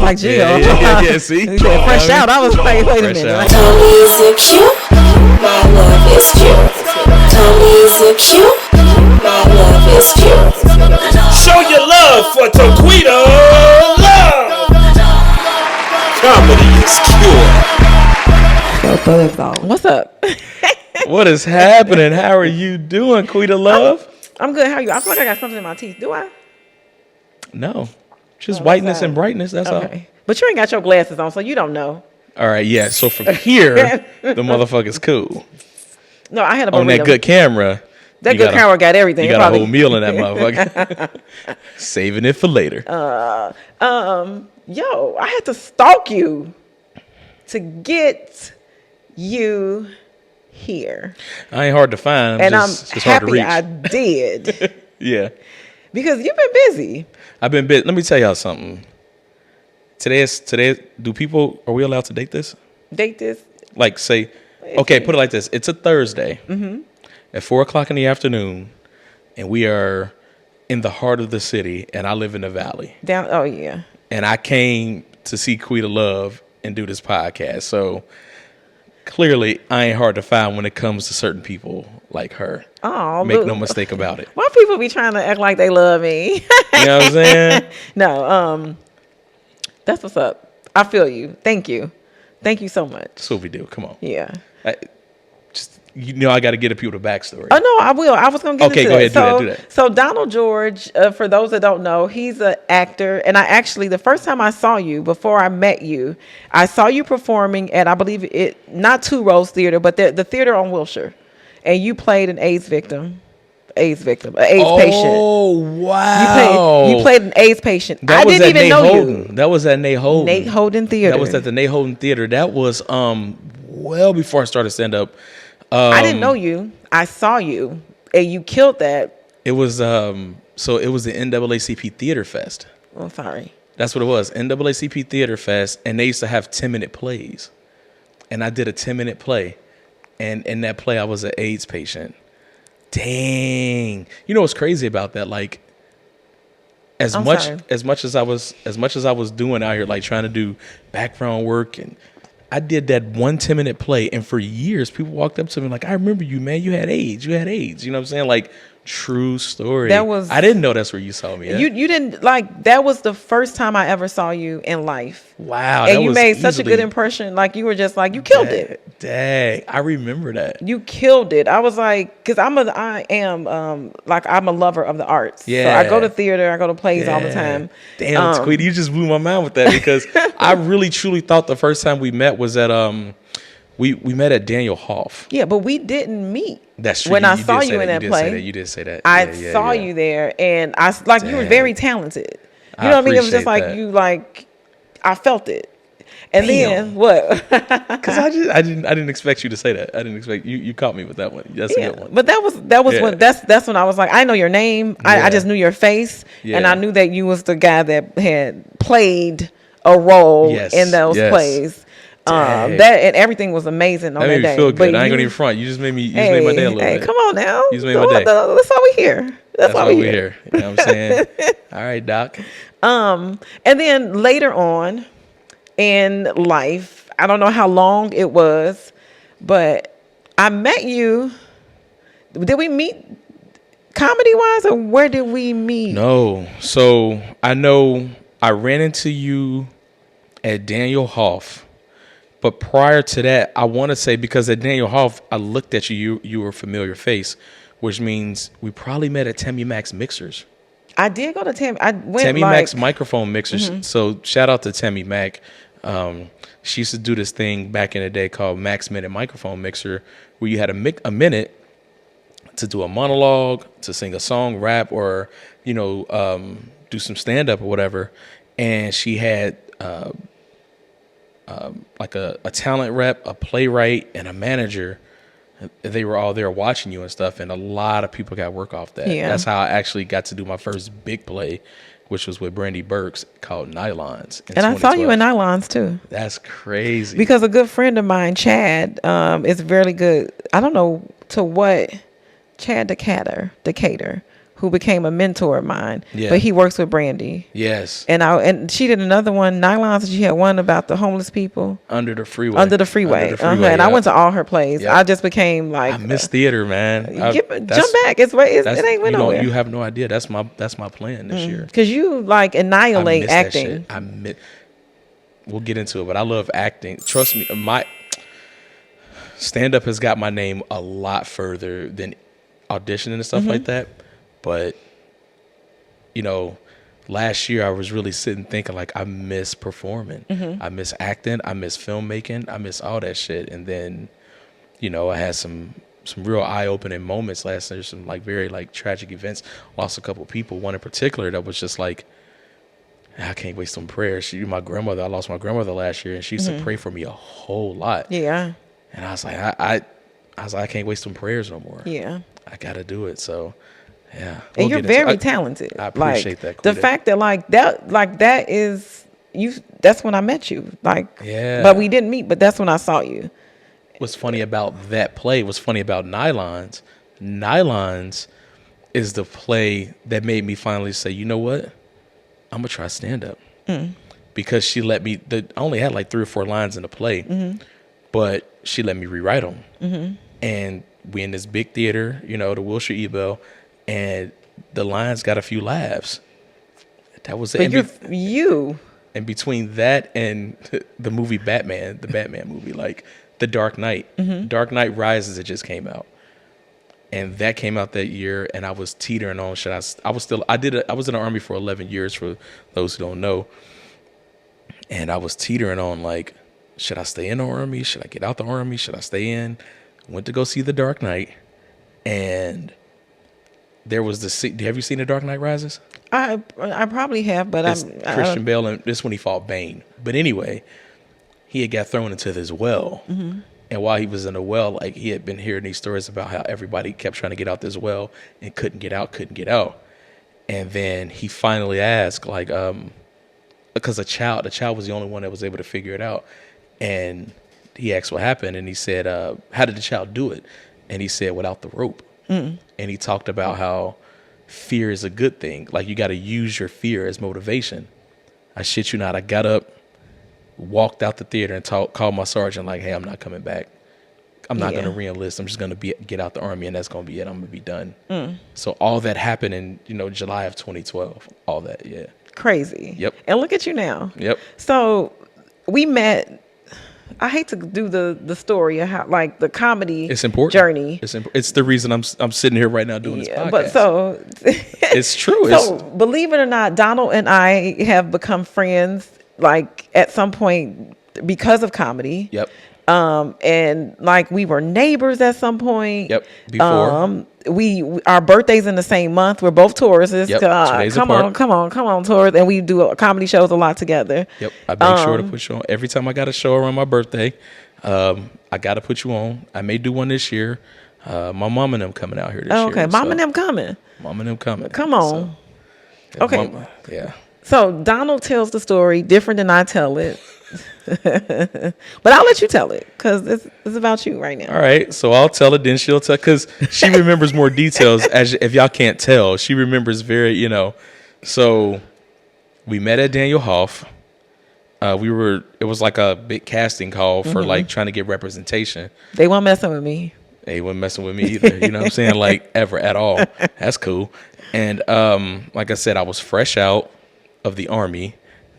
like Jill. Yeah. See, You said fresh out. I was like, wait a minute. Tell me, is it cute? My love is cute. Tell me, is it cute? My love is cute. Show your love for Taquita Love. Comedy is cute. What's up? what is happening? How are you doing, Taquita Love? I'm good. How are you? I feel like I got something in my teeth. Do I? No, just whiteness and brightness. That's all. But you ain't got your glasses on, so you don't know. All right, yeah. So from here, the motherfucker's cool. No, I had a burrito. On that good camera. That good camera got everything. You got a whole meal in that motherfucker. Saving it for later. Yo, I had to stalk you to get you here. I ain't hard to find. I'm just happy hard to reach. I did. Yeah. Because you've been busy. I've been busy. Let me tell y'all something. Today, are we allowed to date this? Date this? Like say, okay, put it like this. It's a Thursday at 4:00 in the afternoon, and we are in the heart of the city, and I live in the valley. Oh, yeah. And I came to see Taquita Love and do this podcast. So clearly, I ain't hard to find when it comes to certain people like her. Oh, make no mistake about it. Why people be trying to act like they love me? You know what I'm saying? No, that's what's up. I feel you. Thank you. Thank you so much. That's what we do. Come on. Yeah. I got to get a people the backstory. Oh, no, I will. I was going to get into go that. ahead. Do that. So Donald George, for those that don't know, he's an actor. And the first time I saw you, before I met you, I saw you performing at, I believe not Two Rose Theater, but the theater on Wilshire. And you played an AIDS victim, an AIDS patient. Oh, wow. You played an AIDS patient. I didn't even know you. That was at Nate Holden. Nate Holden Theater. That was at the Nate Holden Theater. That was well before I started stand-up. I didn't know you. I saw you, and you killed that. It was so it was the NAACP Theater Fest. Oh, sorry. That's what it was, NAACP Theater Fest, and they used to have 10-minute plays, and I did a 10-minute play, and in that play I was an AIDS patient. Dang, you know what's crazy about that? Like, as much as I was doing out here, like trying to do background work, and I did that 10-minute play, and for years people walked up to me like, I remember you, man. You had AIDS. You know what I'm saying? Like, true story. I didn't know that's where you saw me at. You didn't, like, that was the first time I ever saw you in life. Wow. And you made such a good impression. Like, you were just like, you killed it. Dang, I remember that. You killed it. I was like, because I'm a lover of the arts. Yeah. So I go to theater, I go to plays all the time. Damn, Taquita, you just blew my mind with that, because I really truly thought the first time we met was at we met at Daniel Hoff. Yeah, but we didn't meet. That's true. When I saw you in that play. You did say that. I saw you there, and you were very talented. You know what I mean? It was just like that. You like, I felt it. And then what? Because I didn't expect you to say that. I didn't expect you. You caught me with that one. That's a good one. But that was when that's when I was like, I know your name. I just knew your face, and I knew that you was the guy that had played a role in those plays. That and everything was amazing on that day. That made me feel good. I ain't gonna even front. You just made me. Made my day a little bit. Come on now. You just made my day. That's why we here. That's why we here. You know what I'm saying? All right, Doc. And then later on in life, I don't know how long it was, but I met you. Did we meet comedy wise, or where did we meet? No. So I know I ran into you at Daniel Hoff. But prior to that, I want to say, because at Daniel Hoff, I looked at you were a familiar face, which means we probably met at Tammy Mac's Mixers. I did go to Tammy. I went Tammy Mac's microphone mixers. Mm-hmm. So shout out to Tammy Mac. She used to do this thing back in the day called Mac's Minute Microphone Mixer, where you had a minute to do a monologue, to sing a song, rap, or do some stand up or whatever. And she had like a talent rep, a playwright, and a manager. They were all there watching you and stuff, and a lot of people got work off that. Yeah. That's how I actually got to do my first big play, which was with Brandy Burks, called Nylons. And I saw you in Nylons too. That's crazy. Because a good friend of mine, Chad, is very good. I don't know to what, Chad Decatur, who became a mentor of mine. Yeah. But he works with Brandy. Yes. And she did another one, Nylons. She had one about the homeless people Under the freeway. under the freeway. And I went to all her plays. Yep. I just became like, I miss theater, man. jump back. It ain't went nowhere. You have no idea. That's my plan this year. Because you like annihilate I miss that acting. shit. We'll get into it, but I love acting. Trust me, my stand-up has got my name a lot further than auditioning and stuff like that. But, you know, last year I was really sitting thinking like I miss performing. I miss acting. I miss filmmaking. I miss all that shit. And then, you know, I had some real eye-opening moments last year. Some like very like tragic events. Lost a couple of people. One in particular that was just like, I can't waste some prayers. I lost my grandmother last year, and she used to pray for me a whole lot. Yeah. And I was like, I can't waste some prayers no more. Yeah. I gotta do it. So. Yeah, and you're very talented. I appreciate that. The fact that that is you. That's when I met you. Yeah. But we didn't meet. But that's when I saw you. What's funny about that play? What's funny about Nylons? Nylons is the play that made me finally say, you know what? I'm gonna try stand up. Because she let me. I only had like 3 or 4 lines in the play, but she let me rewrite them. And we in this big theater, you know, the Wilshire Ebell. And the lines got a few laughs. That was it. But you. And between that and the movie Batman, the Batman movie, like The Dark Knight, Dark Knight Rises, it just came out, and that came out that year. And I was teetering on. I was in the Army for 11 years. For those who don't know, and I was teetering on like, should I stay in the Army? Should I get out the Army? Should I stay in? Went to go see The Dark Knight, and there was have you seen The Dark Knight Rises? I probably have, but it's Christian Bale, and this when he fought Bane. But anyway, he had got thrown into this well, and while he was in the well, like he had been hearing these stories about how everybody kept trying to get out this well and couldn't get out. And then he finally asked, like, because the child was the only one that was able to figure it out, and he asked what happened, and he said, "How did the child do it?" And he said, "Without the rope." And he talked about how fear is a good thing. Like, you got to use your fear as motivation. I shit you not. I got up, walked out the theater, and called my sergeant like, "Hey, I'm not coming back. I'm not going to re-enlist. I'm just going to get out the Army, and that's going to be it. I'm going to be done." So all that happened in, July of 2012. All that, yeah. Crazy. Yep. And look at you now. Yep. So we met. I hate to do the story of how, like, the comedy journey. It's the reason I'm sitting here right now doing this podcast. But so it's true. So believe it or not, Donald and I have become friends, like, at some point because of comedy. Yep. And like we were neighbors at some point. Yep. Before. Our birthdays in the same month. We're both Tauruses. Yep. Come on, Taurus. And we do comedy shows a lot together. Yep. I make sure to put you on every time I got a show around my birthday. I got to put you on. I may do one this year. My mom and them coming out here this year. Okay, mom and them coming. Mom and them coming. Come on. So, okay. Yeah. So Donald tells the story different than I tell it. But I'll let you tell it because it's about you right now. All right, so I'll tell it, then she'll tell, because she remembers more details. If y'all can't tell, she remembers very, So we met at Daniel Hoff. It was like a big casting call for like trying to get representation. They weren't messing with me. They weren't messing with me either. You know what I'm saying? Like, ever at all. That's cool. And like I said, I was fresh out of the Army.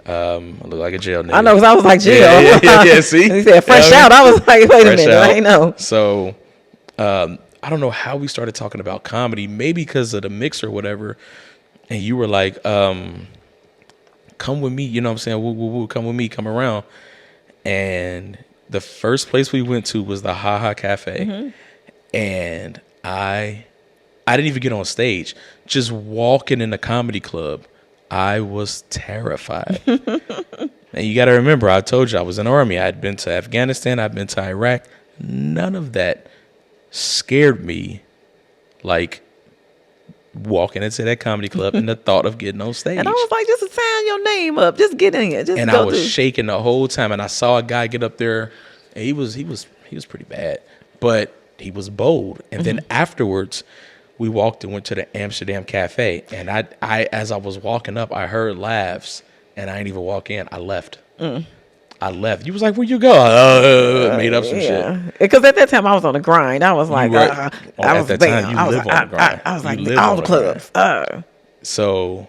I look like a jail nigga. I know, because I was like, jail. Yeah, see? He said fresh out. I was like, wait a minute. Out. I know. So I don't know how we started talking about comedy, maybe because of the mix or whatever. And you were like, come with me. You know what I'm saying? Woo, come with me. Come around. And the first place we went to was the Ha Ha Cafe. And I didn't even get on stage. Just walking in the comedy club, I was terrified. And you got to remember, I told you I was in the Army. I had been to Afghanistan. I'd been to Iraq. None of that scared me like walking into that comedy club and the thought of getting on stage. And I was like, just sign your name up. Just get in it. And I was shaking the whole time. And I saw a guy get up there, and he was pretty bad, but he was bold. And then afterwards, we walked and went to the Amsterdam Cafe. And I as I was walking up, I heard laughs, and I didn't even walk in. I left. I left. You was like, where you go? Made up some shit. Because at that time I was on the grind. I was like, At that time, you live on the grind. I was You like, live all on the the clubs. So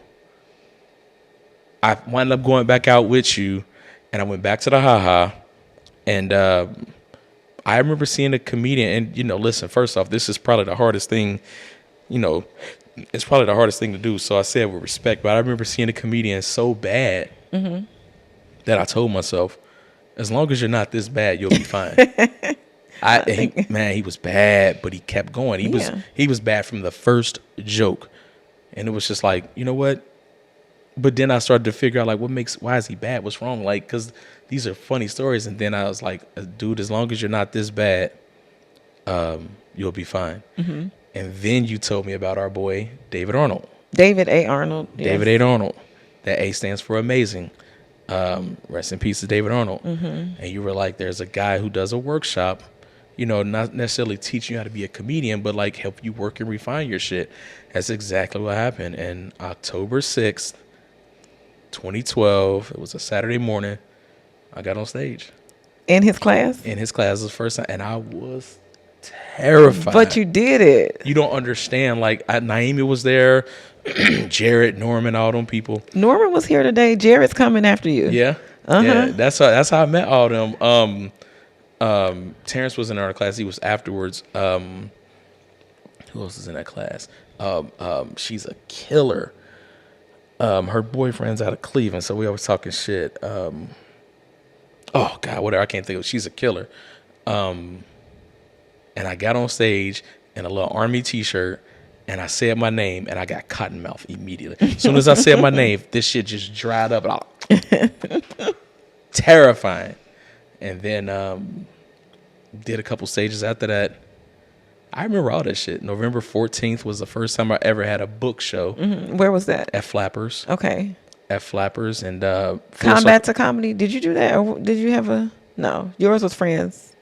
I wound up going back out with you, and I went back to the haha, and I remember seeing a comedian. And listen, first off, this is probably the hardest thing. It's probably the hardest thing to do. So I say it with respect, but I remember seeing a comedian so bad that I told myself, as long as you're not this bad, you'll be fine. He was bad, but he kept going. He was bad from the first joke, and it was just like, you know what? But then I started to figure out, like, why is he bad? What's wrong? Like, because these are funny stories. And then I was like, dude, as long as you're not this bad, you'll be fine. And then you told me about our boy, David Arnold. David A. Arnold. Yes. David A. Arnold. That A stands for amazing. Rest in peace to David Arnold. And you were like, there's a guy who does a workshop, not necessarily teach you how to be a comedian, but like help you work and refine your shit. That's exactly what happened. And October 6th, 2012, it was a Saturday morning, I got on stage. In his class? In his class, the first time, and I was terrified. But you did it. You don't understand. Like, Naomi was there, Jared, Norman, all them people. Norman was here today. Jared's coming after you. Yeah. Yeah, that's how I met all them. Terrence was in our class. He was afterwards. Who else is in that class? She's a killer. Her boyfriend's out of Cleveland, so we always talking shit. Oh God, whatever. I can't think of. She's a killer. And I got on stage in a little army T-shirt, and I said my name, and I got cotton mouth immediately. As soon as I said my name, this shit just dried up. Terrifying. And then did a couple stages after that. I remember all that shit. November 14th was the first time I ever had a book show. Where was that? At Flappers. Okay. At Flappers. And Combat to Comedy. Did you do that? Or did you have a... No. Yours was Friends.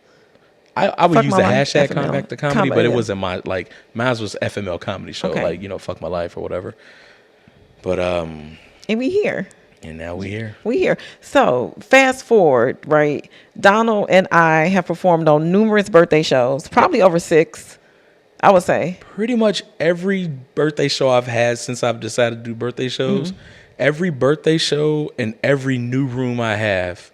I would use the hashtag FML. Combat to Comedy, but it yeah. wasn't mine was FML Comedy Show. Okay. Like, fuck my life or whatever. But And we here. and now we here. We here. So fast forward, right? Donald and I have performed on numerous birthday shows, probably over 6, I would say. Pretty much every birthday show I've had since I've decided to do birthday shows, every birthday show and every new room I have,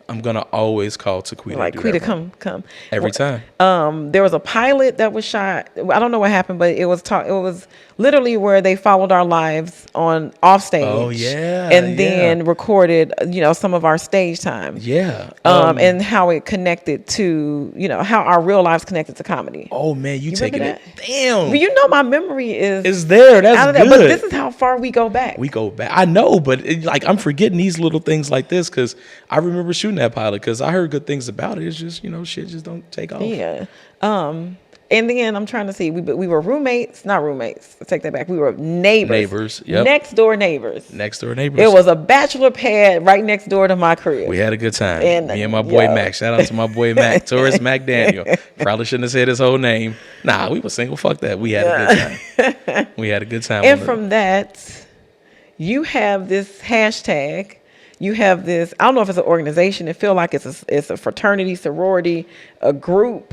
I'm gonna always call Taquita. Like, Quita, come. Every time. There was a pilot that was shot. I don't know what happened, but it was literally where they followed our lives off stage. Oh yeah. And then recorded, some of our stage time. Yeah. And how it connected to, how our real lives connected to comedy. Oh man, you taking remember it. Damn. Well, my memory is It's there. That's out of good. that. But this is how far we go back. We go back. I know, but I'm forgetting these little things like this because I remember shooting that pilot because I heard good things about it. It's just, shit just don't take off. Yeah. And then I'm trying to see, we were roommates, not roommates. I take that back. We were neighbors. Neighbors, yep. Next door neighbors. Next door neighbors. It was a bachelor pad right next door to my crib. We had a good time. And, me and my boy yo. Mac. Shout out to my boy Mac. Taurus Mac Daniel. Probably shouldn't have said his whole name. Nah, we were single. Fuck that. We had a good time. We had a good time. And from that, you have this hashtag. You have this, I don't know if it's an organization. It feels like it's a fraternity, sorority, a group.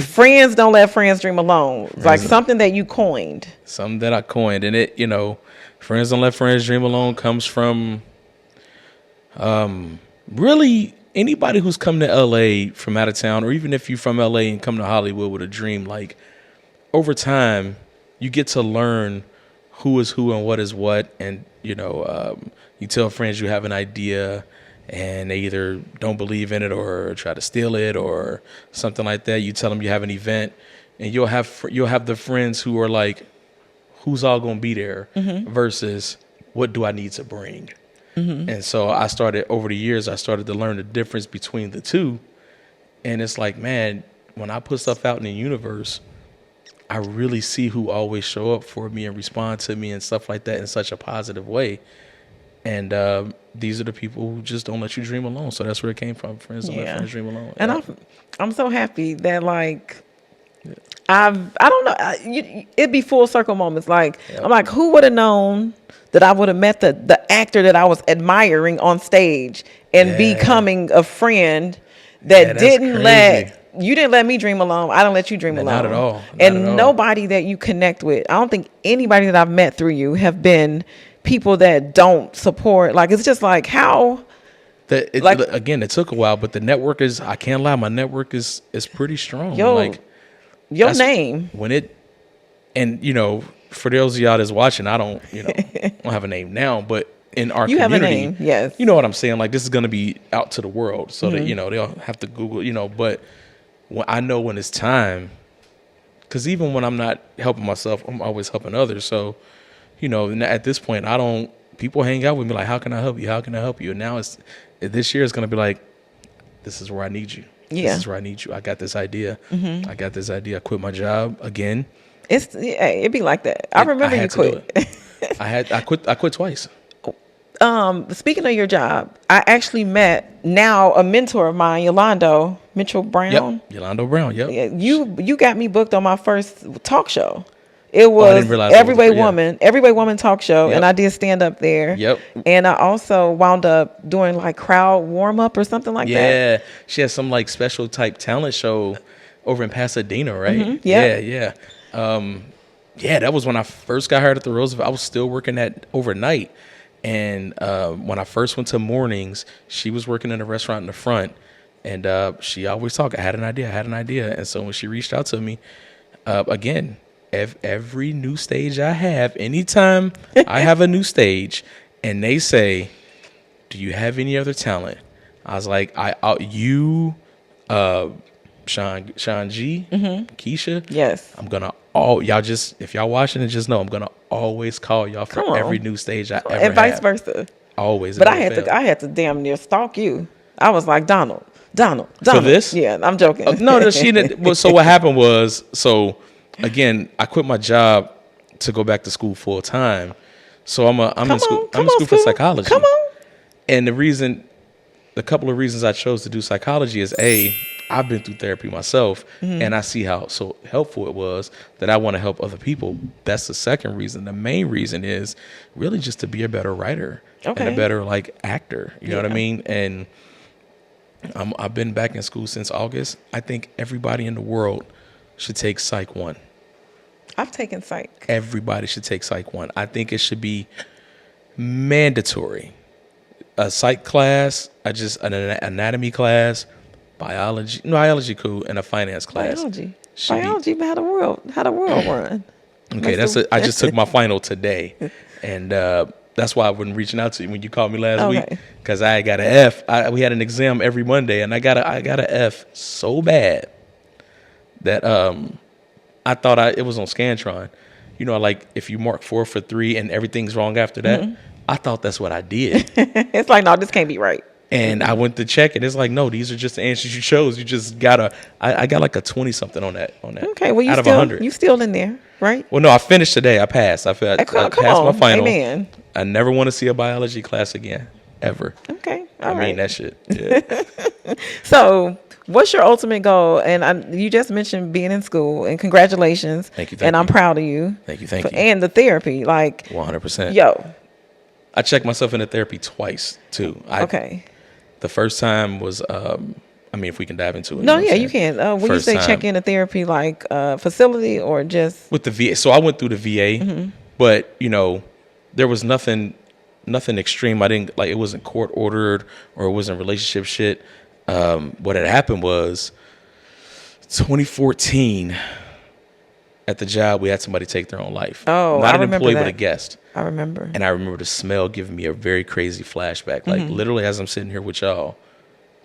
Friends don't let friends dream alone. It's like something that you coined. Something that I coined. And it, Friends Don't Let Friends Dream Alone comes from really anybody who's come to LA from out of town, or even if you're from LA and come to Hollywood with a dream, like over time, you get to learn who is who and what is what. And, you tell friends you have an idea and they either don't believe in it or try to steal it or something like that. You tell them you have an event and you'll have the friends who are like, who's all going to be there versus what do I need to bring? And so over the years, I started to learn the difference between the two. And it's like, man, when I put stuff out in the universe, I really see who always show up for me and respond to me and stuff like that in such a positive way. And these are the people who just don't let you dream alone. So that's where it came from. Friends don't let friends dream alone. And I'm so happy that I don't know. It'd be full circle moments. Like I'm like, who would have known that I would have met the actor that I was admiring on stage and becoming a friend that that's didn't crazy. let me dream alone. I don't let you dream alone. Not at all. Not And at all. nobody that you connect with. I don't think anybody that I've met through you have been people that don't support. Like it's just like how. Again, it took a while, but the network is, I can't lie, my network is pretty strong. Your That's name. when it, and for those of y'all that's watching, I don't have a name now, but in our You have a community, name, yes. you know what I'm saying? Like this is going to be out to the world, so that Mm-hmm. they'll have to Google, but I know when it's time, because even when I'm not helping myself, I'm always helping others. So at this point, people hang out with me like, how can I help you? How can I help you? And now this year is going to be like, this is where I need you. Yeah. This is where I need you. I got this idea. I got this idea. I quit my job again. It'd be like that. I remember you had to do quit. it. I quit twice. Speaking of your job, I actually met now a mentor of mine, Yolando Mitchell Brown. Yep. Yolando Brown. Yep. Yeah, you got me booked on my first talk show. It was didn't realize it was Every Way Woman talk show, Yep. and I did stand up there. Yep. And I also wound up doing like crowd warm up or something like that. Yeah. She has some like special type talent show over in Pasadena, right? Mm-hmm. Yeah. Yeah. Yeah. That was when I first got hired at the Roosevelt. I was still working at overnight. And when I first went to mornings, she was working in a restaurant in the front. And she always talked, I had an idea. And so when she reached out to me, again, every new stage I have, anytime I have a new stage and they say, do you have any other talent? I was like, Sean G, Keisha. Yes. I'm gonna if y'all watching it, just know I'm gonna always call y'all for every new stage I ever And vice have. versa. Always. But I had to damn near stalk you. I was like, Donald. For this? Yeah, I'm joking. No, she didn't. Well, so what happened was, again, I quit my job to go back to school full time. So I'm in school. I'm in school for psychology. Come on. And the couple of reasons I chose to do psychology is I've been through therapy myself, and I see how so helpful it was that I want to help other people. That's the second reason. The main reason is really just to be a better writer and a better actor. You know what I mean? And I've been back in school since August. I think everybody in the world should take Psych 1. I've taken psych. Everybody should take Psych 1. I think it should be mandatory. A psych class, an anatomy class, biology cool, and a finance class. Biology, how the world run. Okay, I just took my final today, and that's why I wasn't reaching out to you when you called me last week, because I got an F. We had an exam every Monday, and I got an F so bad that I thought it was on Scantron. Like if you mark 4 for 3 and everything's wrong after that, I thought that's what I did. It's like, no, this can't be right. And I went to check it. It's like, no, these are just the answers you chose. You just gotta. I got like a 20 something on that. Okay, well, out of 100. You still in there, right? Well, no, I finished today. I passed. I passed my final. Amen. I never want to see a biology class again, ever. Okay, I mean that shit. Yeah. So, what's your ultimate goal? And you just mentioned being in school, and congratulations. Thank you. And I'm proud of you. Thank you. And the therapy, 100%. Yo. I checked myself into therapy twice too. Okay. The first time was, if we can dive into it. No, yeah, you can. When you say check into therapy, facility or just with the VA. So I went through the VA, but there was nothing extreme. I didn't it wasn't court ordered or it wasn't relationship shit. What had happened was 2014 at the job, we had somebody take their own life. Oh, not I an employee, remember but a guest. I remember. And I remember the smell giving me a very crazy flashback. Literally as I'm sitting here with y'all,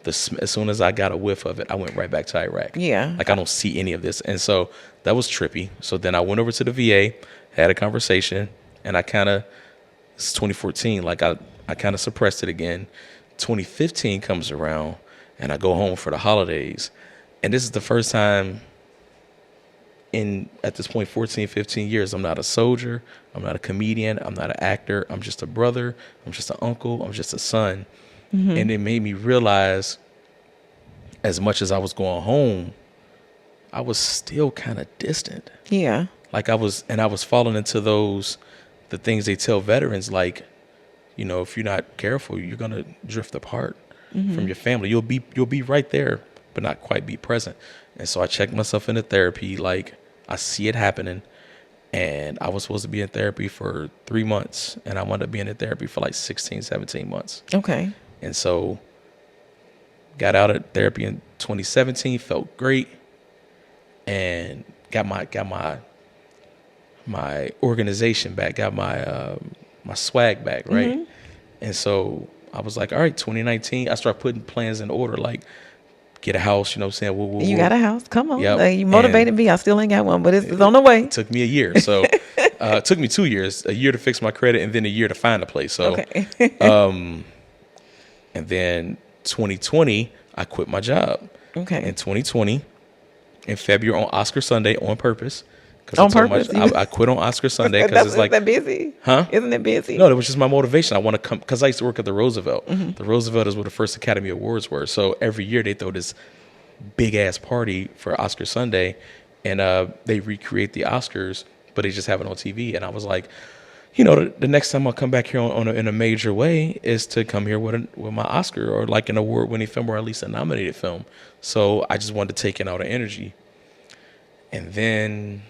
as soon as I got a whiff of it, I went right back to Iraq. Yeah. I don't see any of this. And so that was trippy. So then I went over to the VA, had a conversation, and it's 2014, I kind of suppressed it again. 2015 comes around, and I go home for the holidays. And this is the first time at this point, 14, 15 years, I'm not a soldier, I'm not a comedian, I'm not an actor, I'm just a brother, I'm just an uncle, I'm just a son. And it made me realize, as much as I was going home I was still kind of distant. Yeah. Like I was falling into the things they tell veterans, like, you know, if you're not careful, you're going to drift apart from your family. You'll be right there, but not quite be present. And so I checked myself into therapy. Like, I see it happening. And I was supposed to be in therapy for 3 months, and I wound up being in therapy for like 16, 17 months. Okay. And so got out of therapy in 2017, felt great, and got my organization back, got my my swag back, right? Mm-hmm. And so I was like, all right, 2019, I started putting plans in order, like get a house, you know what I'm saying? You got a house. Come on. Yep. Like, you motivated me. I still ain't got one, but it's on the way. It took me a year. So it took me 2 years, a year to fix my credit and then a year to find a place. So, Okay. and then 2020, I quit my job. Okay. In 2020, in February on Oscar Sunday on purpose. On purpose? I quit on Oscar Sunday because it's like, isn't that busy? huh? Isn't it busy? No, that was just my motivation. I want to come because I used to work at the Roosevelt. Mm-hmm. The Roosevelt is where the first Academy Awards were. So every year they throw this big ass party for Oscar Sunday, and they recreate the Oscars, but they just have it on TV. And I was like, you know, the next time I'll come back here in a major way is to come here with my Oscar or like an award-winning film or at least a nominated film. So I just wanted to take in all the energy. And then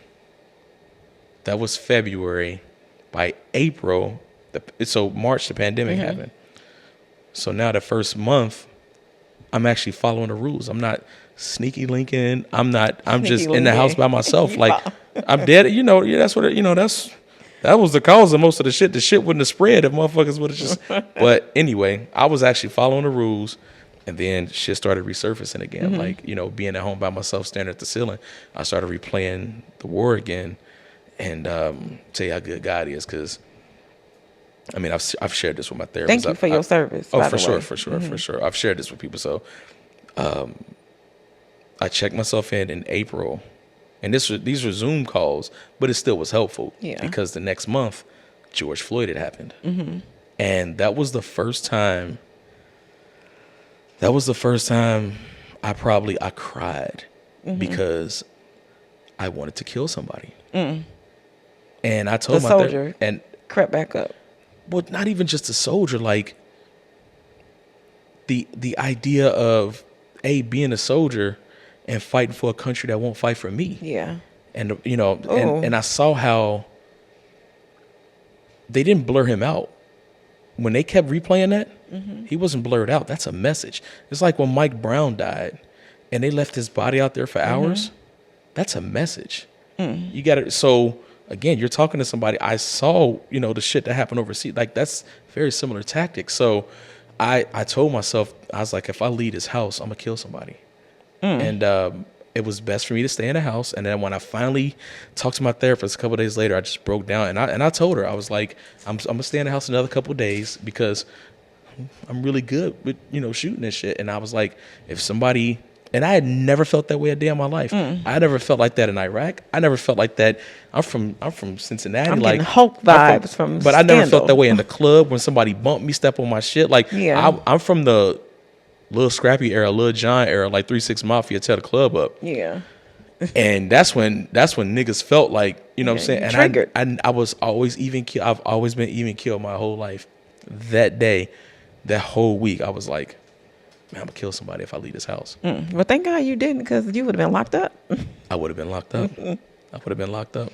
that was February. By April, so March, the pandemic happened. So now the first month, I'm actually following the rules. I'm not sneaky linking. I'm just in the house by myself. Like I'm dead. You know, yeah, that's what, that was the cause of most of the shit. The shit wouldn't have spread if motherfuckers would have just, but anyway, I was actually following the rules. And then shit started resurfacing again. Like, you know, being at home by myself, staring at the ceiling, I started replaying the war again. And tell you how good God is, because I mean, I've shared this with my therapist. Thank you for your service. Oh, for sure. I've shared this with people. So I checked myself in April, and these were Zoom calls, but it still was helpful. Yeah. Because the next month, George Floyd had happened, and that was the first time. That was the first time I cried because I wanted to kill somebody. And I told the my soldier and crept back up. Well, not even just a soldier, like the idea of being a soldier and fighting for a country that won't fight for me. Yeah. And you know, and I saw how they didn't blur him out. When they kept replaying that, he wasn't blurred out. That's a message. It's like when Mike Brown died and they left his body out there for hours. That's a message. You got to, so again, you're talking to somebody. I saw, the shit that happened overseas. Like, that's very similar tactics. So I told myself, I was like, if I leave this house, I'm gonna kill somebody. And it was best for me to stay in the house. And then when I finally talked to my therapist a couple of days later, I just broke down and I told her, I was like, I'm gonna stay in the house another couple of days because I'm really good with, shooting and shit. And I was like, if somebody, and I had never felt that way a day in my life. I never felt like that in Iraq. I never felt like that. I'm from Cincinnati. I'm like getting Hulk vibes from but I never felt Scandal. that way in the club when somebody bumped me, step on my shit. Like, Yeah. I'm from the Lil Scrappy era, Lil John era, like 3 6 Mafia, tear the club up. Yeah. And that's when niggas felt like, what I'm saying? And triggered. I was always even killed. I've always been even killed my whole life. That day, that whole week, I was like, man, I'm gonna kill somebody if I leave this house. Well, thank God you didn't, because you would have been locked up. I would have been locked up.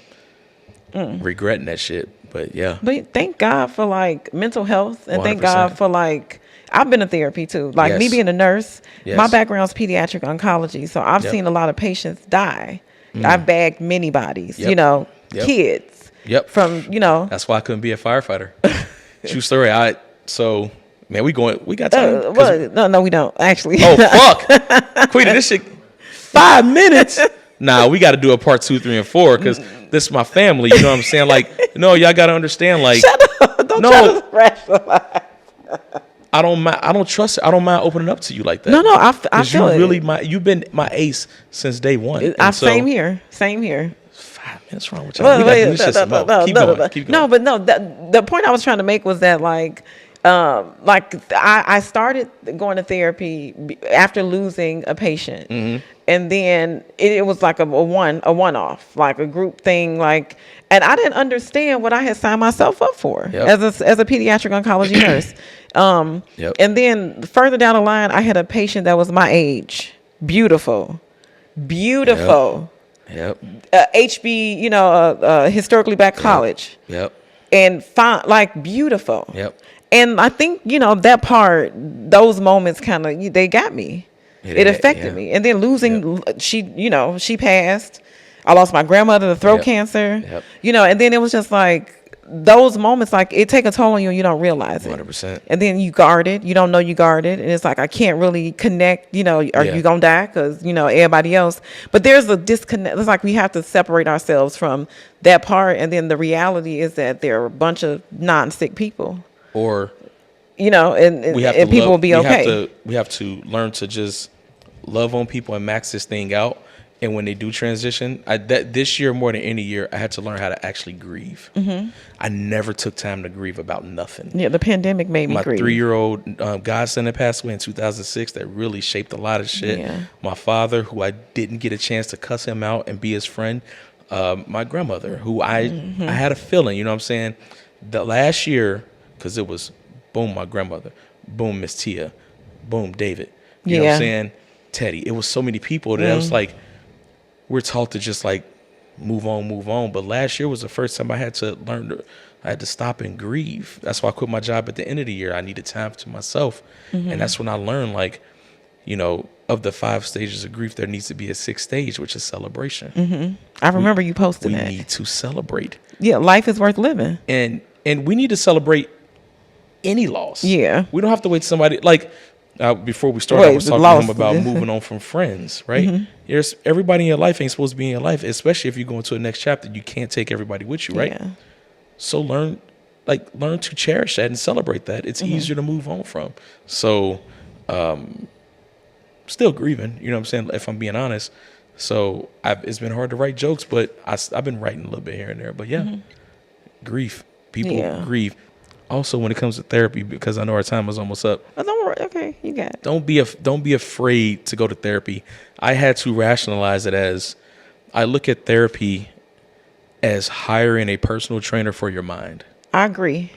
Regretting that shit. But yeah. But thank God for like mental health, and thank 100%. God for like, I've been in therapy too. Like me Yes. being a nurse, Yes. my background's pediatric oncology. So I've Yep. seen a lot of patients die. I've bagged many bodies, Yep. Yep. kids. Yep. From, That's why I couldn't be a firefighter. True story. Man, we got time. 'Cause- well, no, we don't actually. Oh fuck, Quita, this shit 5 minutes. Nah, we got to do a part 2, 3, and 4 because this is my family. You know what I'm saying? Like, no, y'all got to understand. Like, Don't No. try to rationalize. I don't mind. I don't trust. I don't mind opening up to you like that. No, I 'Cause feel it. you've been my ace since day one. And so, Same here. 5 minutes wrong with y'all. We got to do this shit some more. Keep going. No, but no, the point I was trying to make was that, like, like I started going to therapy after losing a patient, and then it was like a one off, like a group thing, like, and I didn't understand what I had signed myself up for as a pediatric oncology nurse. And then further down the line, I had a patient that was my age, beautiful. HB, historically black college. And fine, like beautiful. And I think, that part, those moments kind of, they got me. It affected me. And then losing, she passed. I lost my grandmother to throat cancer. And then it was just like, those moments, like, it take a toll on you and you don't realize it. 100%. And then you guard it. You don't know you guard it. And it's like, I can't really connect, are you going to die? Because, everybody else. But there's a disconnect. It's like we have to separate ourselves from that part. And then the reality is that there are a bunch of non-sick people. Or, and people will be okay. We have to learn to just love on people and max this thing out. And when they do transition, this year more than any year, I had to learn how to actually grieve. I never took time to grieve about nothing. Yeah, the pandemic made me grieve. My 3-year-old godson that passed away in 2006, that really shaped a lot of shit. My father, who I didn't get a chance to cuss him out and be his friend. My grandmother, who I had a feeling, you know what I'm saying? The last year, because it was boom, my grandmother, boom, Miss Tia, boom, David. You know what I'm saying? Teddy. It was so many people that I was like, we're taught to just like move on. But last year was the first time I had to learn I had to stop and grieve. That's why I quit my job at the end of the year. I needed time to myself. And that's when I learned, like, of the 5 stages of grief, there needs to be a 6th stage, which is celebration. I remember you posting that. We need to celebrate. Yeah, life is worth living. And we need to celebrate any loss. Yeah. We don't have to wait somebody, like, before we started, I was talking to him about moving on from friends, right? Everybody in your life ain't supposed to be in your life, especially if you go into the next chapter. You can't take everybody with you, right? Yeah. So learn to cherish that and celebrate that. It's easier to move on from. So, still grieving, you know what I'm saying, if I'm being honest. So it's been hard to write jokes, but I've been writing a little bit here and there. But grief. People grieve. Also, when it comes to therapy, because I know our time is almost up. Oh, don't worry. Okay, you got it. Don't be afraid to go to therapy. I had to rationalize it as I look at therapy as hiring a personal trainer for your mind. I agree.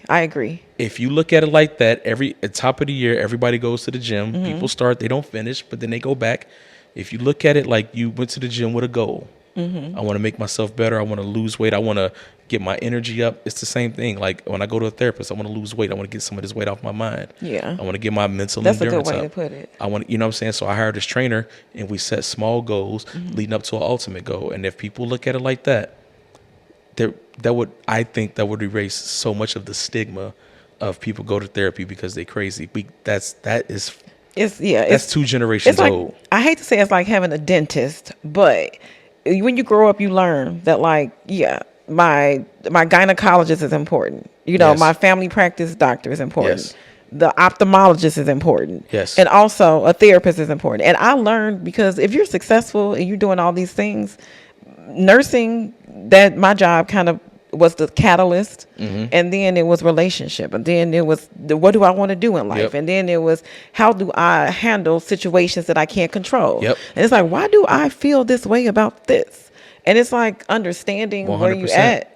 If you look at it like that, at the top of the year, everybody goes to the gym. People start, they don't finish, but then they go back. If you look at it like you went to the gym with a goal, I want to make myself better. I want to lose weight. I want to get my energy up. It's the same thing. Like when I go to a therapist, I want to lose weight. I want to get some of this weight off my mind. Yeah. I want to get my mental endurance up. That's a good way to put it. I want, you know what I'm saying? So I hired this trainer and we set small goals leading up to an ultimate goal. And if people look at it like that, I think that would erase so much of the stigma of people go to therapy because they're crazy. That's 2 generations old. I hate to say it's like having a dentist, but when you grow up, you learn that, like, my gynecologist is important. My family practice doctor is important. Yes. The ophthalmologist is important. Yes. And also a therapist is important. And I learned, because if you're successful and you're doing all these things, nursing, that my job kind of was the catalyst, and then it was relationship, and then it was what do I want to do in life, and then it was how do I handle situations that I can't control. And it's like, why do I feel this way about this? And it's like understanding 100%. Where you at,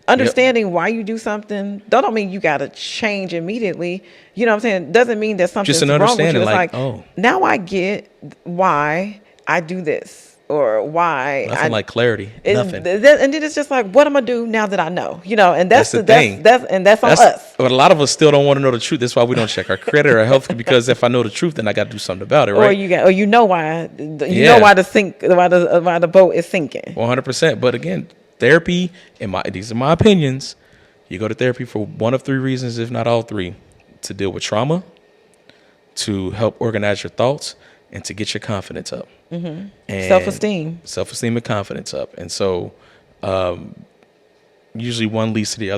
understanding why you do something. Don't mean you got to change immediately. You know what I'm saying? Doesn't mean that something's just an wrong with you. understanding, It's now I get why I do this. Or why nothing like clarity. Nothing. And then it's just like, what am I gonna do now that I know? And that's the thing. That's on us. But a lot of us still don't want to know the truth. That's why we don't check our credit or health, because if I know the truth, then I got to do something about it, right? Or you know why why the boat is sinking. 100%. But again, therapy, these are my opinions. You go to therapy for one of 3 reasons, if not all 3: to deal with trauma, to help organize your thoughts, and to get your confidence up. And self-esteem and confidence up. And so usually one leads to the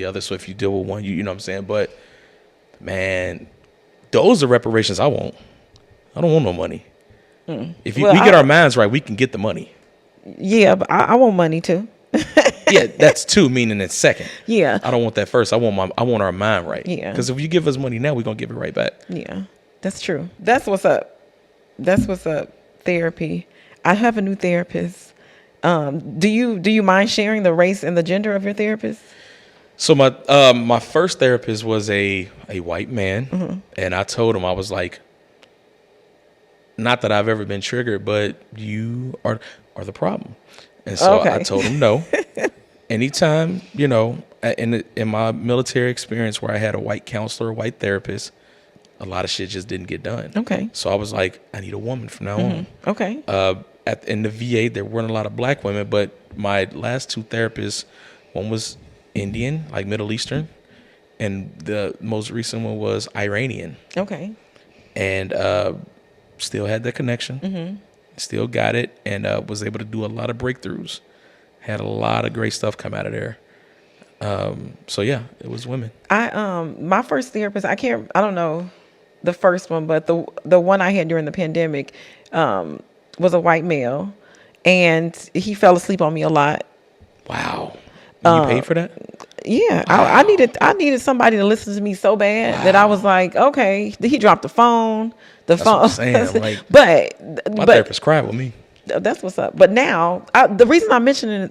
other, so if you deal with one, you know what I'm saying. But man, those are reparations I want. I don't want no money. If we get our minds right, we can get the money. Yeah, but I want money too. Yeah, that's two, meaning it's second. Yeah. I don't want that first. I want our mind right. Yeah. Because if you give us money now, we're gonna give it right back. Yeah, that's true. That's what's up. That's what's up. Therapy. I have a new therapist. Do you mind sharing the race and the gender of your therapist? So my first therapist was a white man, Mm-hmm. and I told him, I was like, not that I've ever been triggered, but you are the problem. And so Okay. I told him no. Anytime, in my military experience where I had a white counselor, a white therapist, a lot of shit just didn't get done. Okay. So I was like, I need a woman from now on. Okay. In the VA, there weren't a lot of black women, but my last two therapists, one was Indian, like Middle Eastern, and the most recent one was Iranian. Okay. And still had that connection, still got it, and was able to do a lot of breakthroughs. Had a lot of great stuff come out of there. So yeah, it was women. My first therapist, I don't know the first one, but the one I had during the pandemic was a white male, and he fell asleep on me a lot. Wow. And you paid for that? Yeah, Wow. I needed somebody to listen to me so bad that I was like, okay. He dropped the phone. That's what I'm saying. Like, but my therapist cried with me. that's what's up. But now, the reason I'm mentioning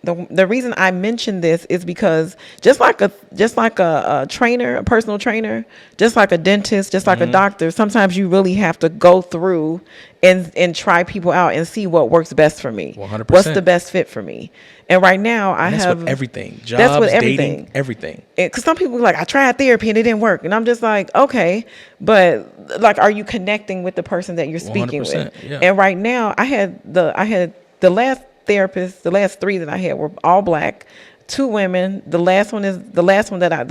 the reason I mention this is because just like a trainer, a personal trainer, just like a dentist, just like a doctor, sometimes you really have to go through and try people out and see what works best for me. 100%. What's the best fit for me? And right now, That's have with everything. Jobs, that's with dating, everything. Because some people are like, I tried therapy and it didn't work, and I'm just like, okay, but like, are you connecting with the person that you're speaking with? 100%, yeah. And right now, I had the last therapist, the last three that I had were all black, 2 women. The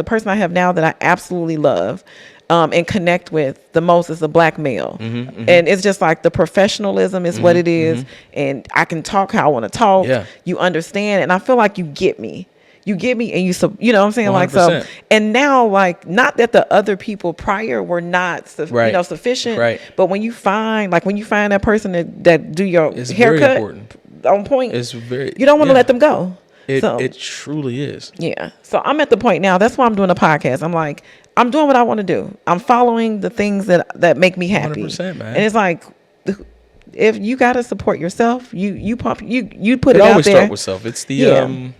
person I have now that I absolutely love. And connect with the most is a black male. And it's just like the professionalism is what it is. And I can talk how I want to talk. Yeah. You understand. And I feel like you get me. And you know what I'm saying? 100%. Like, so, and now, like, not that the other people prior were not, sufficient. Right. But when you find that person that do your It's very haircut important. on point, It's very, you don't want to let them go. It truly is. Yeah. So I'm at the point now. That's why I'm doing a podcast. I'm like, I'm doing what I want to do. I'm following the things that make me happy. 100%, man. And it's like, if you got to support yourself, you put it out there. It always start with self. It's the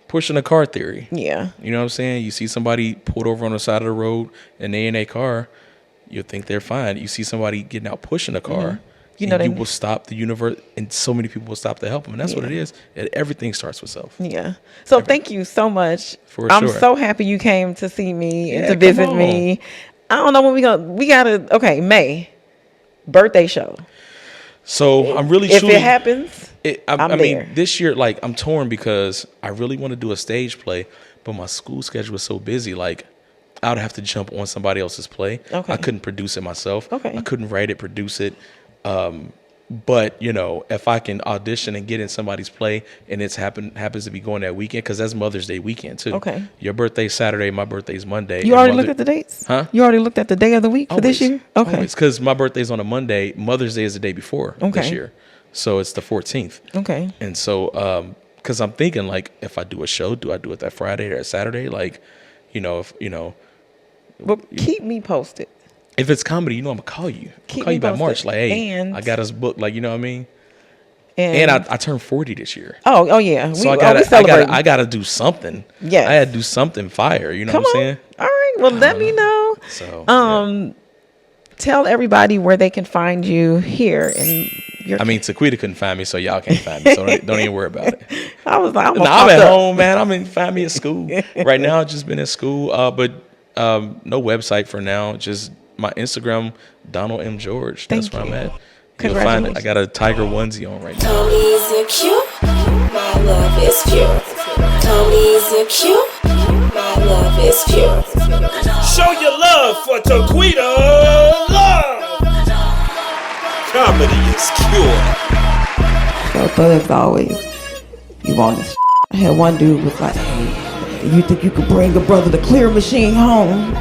pushing a car theory. Yeah. You know what I'm saying? You see somebody pulled over on the side of the road and they in a car, you'll think they're fine. You see somebody getting out pushing a car. You will stop the universe, and so many people will stop to help them. And that's what it is. Everything starts with self. Yeah. So thank you so much. I'm so happy you came to see me and to come visit on. me. I don't know when we gotta, May, birthday show. So I'm really, if it happens, I there. mean, this year, like, I'm torn because I really want to do a stage play, but my school schedule is so busy. Like, I would have to jump on somebody else's play. Okay. I couldn't produce it myself. Okay. I couldn't write it, produce it. But if I can audition and get in somebody's play, and happens to be going that weekend, because that's Mother's Day weekend too. Okay. Your birthday's Saturday, my birthday's Monday. You already looked at the dates? Huh? You already looked at the day of the week for this year? Okay. Always, because my birthday's on a Monday. Mother's Day is the day before this Okay. year, so it's the 14th. Okay. And so, because I'm thinking, like, if I do a show, do I do it that Friday or that Saturday? Like, Well, keep me posted. if it's comedy, I'm gonna call you. Keep I'll call me you by posted. March. Like, hey, And- I got us booked. Like, you know what I mean? And I turned 40 this year. oh yeah. So we I celebrating. gotta do something. Yes. I had to do something fire. You know Come what I'm on. saying? All right. Well, let me know. So, Tell everybody where they can find you here in your. I mean, Taquita couldn't find me, so y'all can't find me. So don't even worry about it. I was like, I'm I'm at home, man. Find me at school. Right now, I've just been at school, but no website for now. Just my Instagram, Donald M. George. That's Thank where you. I'm at. You'll find it. I Congratulations. got a tiger onesie on right now. Tony's a cute, my love is pure. Tony's a cute, my love is pure. Show your love for Taquita Love. Comedy is pure. So thugs always, you want this. I had one dude was like, hey, do you think you could bring a brother the clear machine home?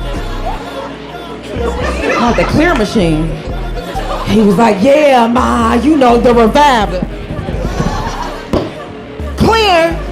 Oh, the clear machine. He was like, yeah, ma, the reviver. Clear queer.